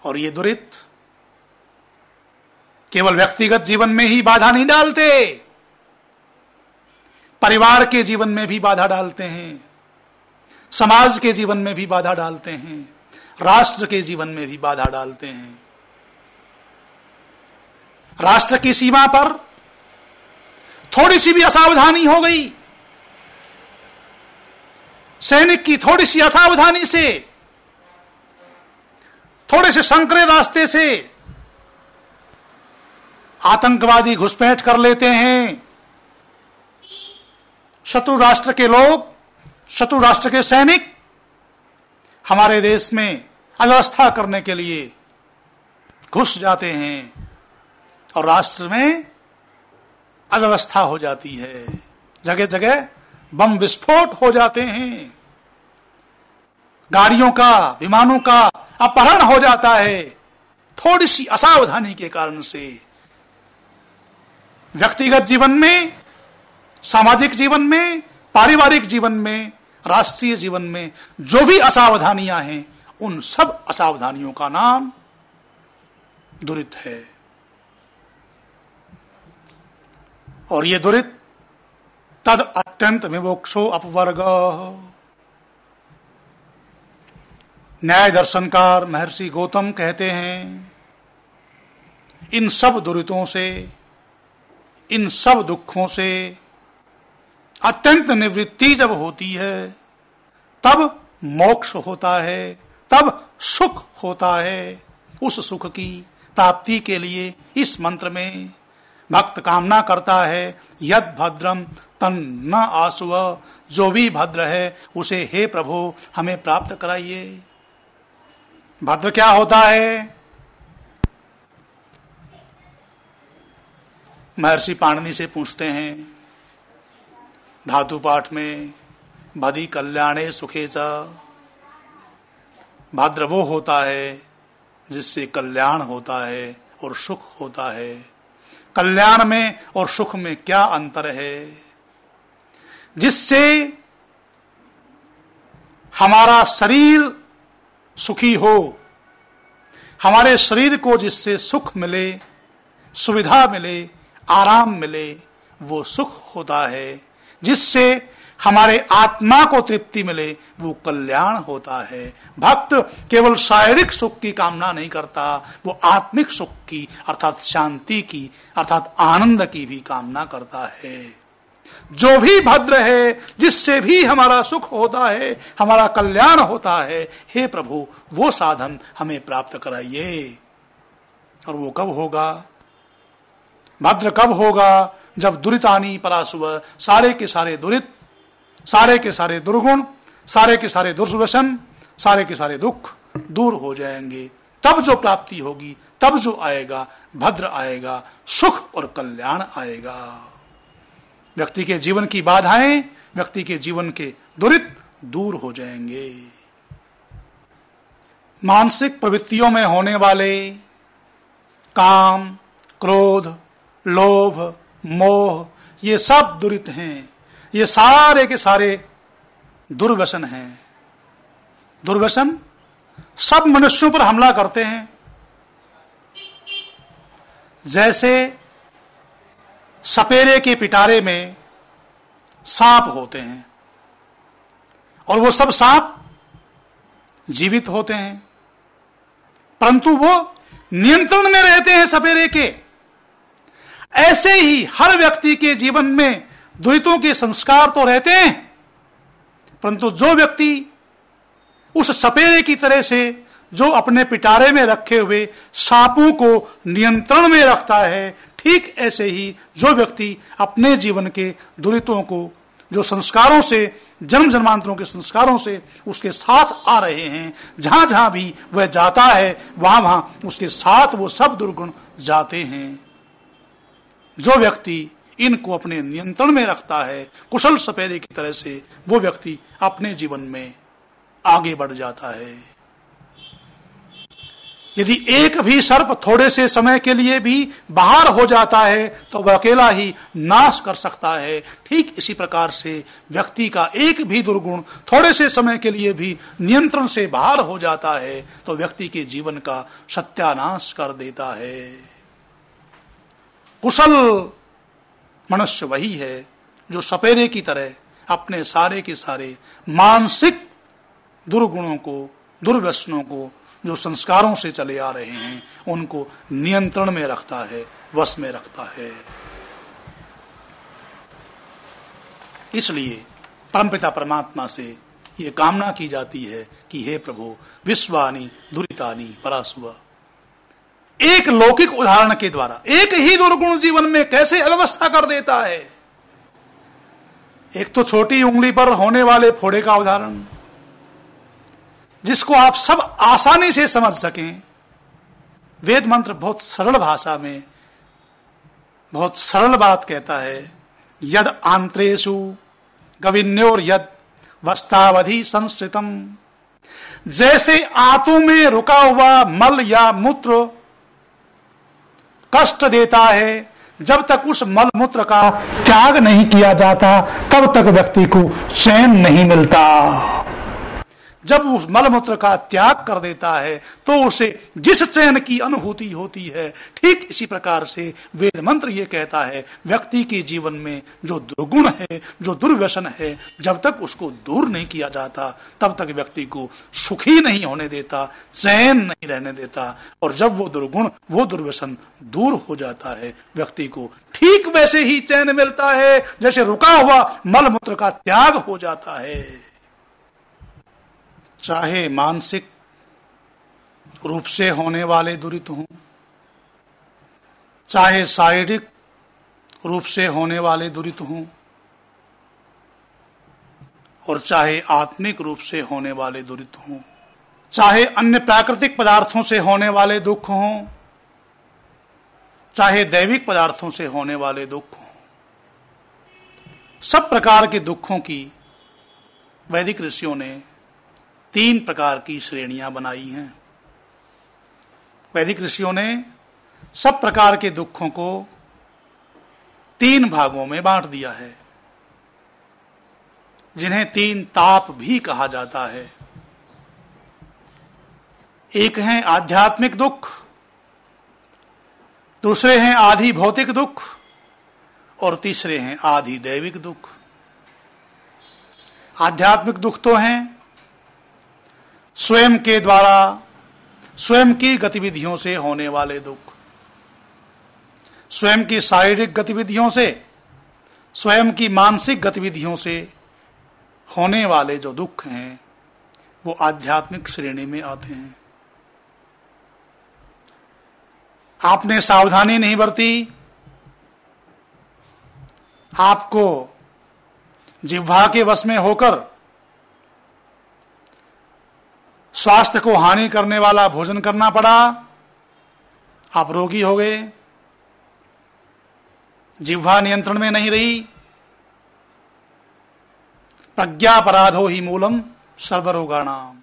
और ये दुरित केवल व्यक्तिगत जीवन में ही बाधा नहीं डालते, परिवार के जीवन में भी बाधा डालते हैं, समाज के जीवन में भी बाधा डालते हैं, राष्ट्र के जीवन में भी बाधा डालते हैं। राष्ट्र की सीमा पर थोड़ी सी भी असावधानी हो गई, सैनिक की थोड़ी सी असावधानी से, थोड़े से संकरे रास्ते से आतंकवादी घुसपैठ कर लेते हैं। शत्रु राष्ट्र के लोग, शत्रु राष्ट्र के सैनिक हमारे देश में अव्यवस्था करने के लिए घुस जाते हैं और राष्ट्र में अव्यवस्था हो जाती है। जगह जगह बम विस्फोट हो जाते हैं, गाड़ियों का, विमानों का अपहरण हो जाता है, थोड़ी सी असावधानी के कारण से। व्यक्तिगत जीवन में, सामाजिक जीवन में, पारिवारिक जीवन में, राष्ट्रीय जीवन में जो भी असावधानियां हैं, उन सब असावधानियों का नाम दुरित है। और ये दुरित तद अत्यंत विवोक्षो अपवर्ग। न्याय दर्शनकार महर्षि गौतम कहते हैं, इन सब दुरितों से, इन सब दुखों से अत्यंत निवृत्ति जब होती है, तब मोक्ष होता है, तब सुख होता है। उस सुख की प्राप्ति के लिए इस मंत्र में भक्त कामना करता है, यद भद्रम तन न आसुव, जो भी भद्र है उसे हे प्रभु हमें प्राप्त कराइए। भद्र क्या होता है? महर्षि पाणिनि से पूछते हैं धातु पाठ में, भदि कल्याणे सुखे च, भद्र वो होता है जिससे कल्याण होता है और सुख होता है। कल्याण में और सुख में क्या अंतर है? जिससे हमारा शरीर सुखी हो, हमारे शरीर को जिससे सुख मिले, सुविधा मिले, आराम मिले, वो सुख होता है। जिससे हमारे आत्मा को तृप्ति मिले, वो कल्याण होता है। भक्त केवल शारीरिक सुख की कामना नहीं करता, वो आत्मिक सुख की अर्थात शांति की अर्थात आनंद की भी कामना करता है। जो भी भद्र है, जिससे भी हमारा सुख होता है, हमारा कल्याण होता है, हे प्रभु वो साधन हमें प्राप्त कराइए। और वो कब होगा? भद्र कब होगा? जब दुरितानी परासुव, सारे के सारे दुरित, सारे के सारे दुर्गुण, सारे के सारे दुर्व्यसन, सारे के सारे दुख दूर हो जाएंगे। तब जो प्राप्ति होगी, तब जो आएगा, भद्र आएगा, सुख और कल्याण आएगा। व्यक्ति के जीवन की बाधाएं, व्यक्ति के जीवन के दुरित दूर हो जाएंगे। मानसिक प्रवृत्तियों में होने वाले काम, क्रोध, लोभ, मोह, ये सब दुरित हैं। ये सारे के सारे दुर्व्यसन हैं। दुर्व्यसन सब मनुष्यों पर हमला करते हैं। जैसे सपेरे के पिटारे में सांप होते हैं और वो सब सांप जीवित होते हैं, परंतु वो नियंत्रण में रहते हैं सपेरे के। ऐसे ही हर व्यक्ति के जीवन में दुरितों के संस्कार तो रहते हैं, परंतु जो व्यक्ति उस सपेरे की तरह से जो अपने पिटारे में रखे हुए सांपों को नियंत्रण में रखता है, ठीक ऐसे ही जो व्यक्ति अपने जीवन के दुरितों को, जो संस्कारों से, जन्म जन्मांतरों के संस्कारों से उसके साथ आ रहे हैं, जहां जहां भी वह जाता है वहां वहां उसके साथ वो सब दुर्गुण जाते हैं। जो व्यक्ति इनको अपने नियंत्रण में रखता है, कुशल सपेरे की तरह से, वो व्यक्ति अपने जीवन में आगे बढ़ जाता है। यदि एक भी सर्प थोड़े से समय के लिए भी बाहर हो जाता है तो वह अकेला ही नाश कर सकता है। ठीक इसी प्रकार से व्यक्ति का एक भी दुर्गुण थोड़े से समय के लिए भी नियंत्रण से बाहर हो जाता है तो व्यक्ति के जीवन का सत्यानाश कर देता है। कुशल मनुष्य वही है जो सपेरे की तरह अपने सारे के सारे मानसिक दुर्गुणों को, दुर्व्यसनों को, जो संस्कारों से चले आ रहे हैं, उनको नियंत्रण में रखता है, वश में रखता है। इसलिए परमपिता परमात्मा से ये कामना की जाती है कि हे प्रभु, विश्वानि दुरितानि परासुव। एक लौकिक उदाहरण के द्वारा एक ही दुर्गुण जीवन में कैसे अव्यवस्था कर देता है। एक तो छोटी उंगली पर होने वाले फोड़े का उदाहरण, जिसको आप सब आसानी से समझ सकें। वेद मंत्र बहुत सरल भाषा में बहुत सरल बात कहता है, यद आंत्रेषु गविन्योर यद वस्तावधि संस्कृतम। जैसे आंतों में रुका हुआ मल या मूत्र कष्ट देता है, जब तक उस मल मूत्र का त्याग नहीं किया जाता तब तक व्यक्ति को चैन नहीं मिलता। जब उस मलमूत्र का त्याग कर देता है तो उसे जिस चैन की अनुभूति होती है, ठीक इसी प्रकार से वेद मंत्र ये कहता है व्यक्ति के जीवन में जो दुर्गुण है, जो दुर्व्यसन है, जब तक उसको दूर नहीं किया जाता तब तक व्यक्ति को सुखी नहीं होने देता, चैन नहीं रहने देता। और जब वो दुर्गुण, वो दुर्व्यसन दूर हो जाता है, व्यक्ति को ठीक वैसे ही चैन मिलता है जैसे रुका हुआ मलमूत्र का त्याग हो जाता है। चाहे मानसिक रूप से होने वाले दुरित हों, चाहे शारीरिक रूप से होने वाले दुरित हों, और चाहे आत्मिक रूप से होने वाले दुरित हों, चाहे अन्य प्राकृतिक पदार्थों से होने वाले दुख हों, चाहे दैविक पदार्थों से होने वाले दुख हों, सब प्रकार के दुखों की वैदिक ऋषियों ने 3 प्रकार की श्रेणियां बनाई हैं। वैदिक ऋषियों ने सब प्रकार के दुखों को 3 भागों में बांट दिया है, जिन्हें 3 ताप भी कहा जाता है। एक है आध्यात्मिक दुख, दूसरे हैं आधि भौतिक दुख, और तीसरे हैं आधि दैविक दुख। आध्यात्मिक दुख तो हैं स्वयं के द्वारा, स्वयं की गतिविधियों से होने वाले दुख, स्वयं की शारीरिक गतिविधियों से, स्वयं की मानसिक गतिविधियों से होने वाले जो दुख हैं वो आध्यात्मिक श्रेणी में आते हैं। आपने सावधानी नहीं बरती, आपको जिह्वा के वश में होकर स्वास्थ्य को हानि करने वाला भोजन करना पड़ा, आप रोगी हो गए, जिह्वा नियंत्रण में नहीं रही। प्रज्ञापराधो ही मूलम सर्वरोगाणाम।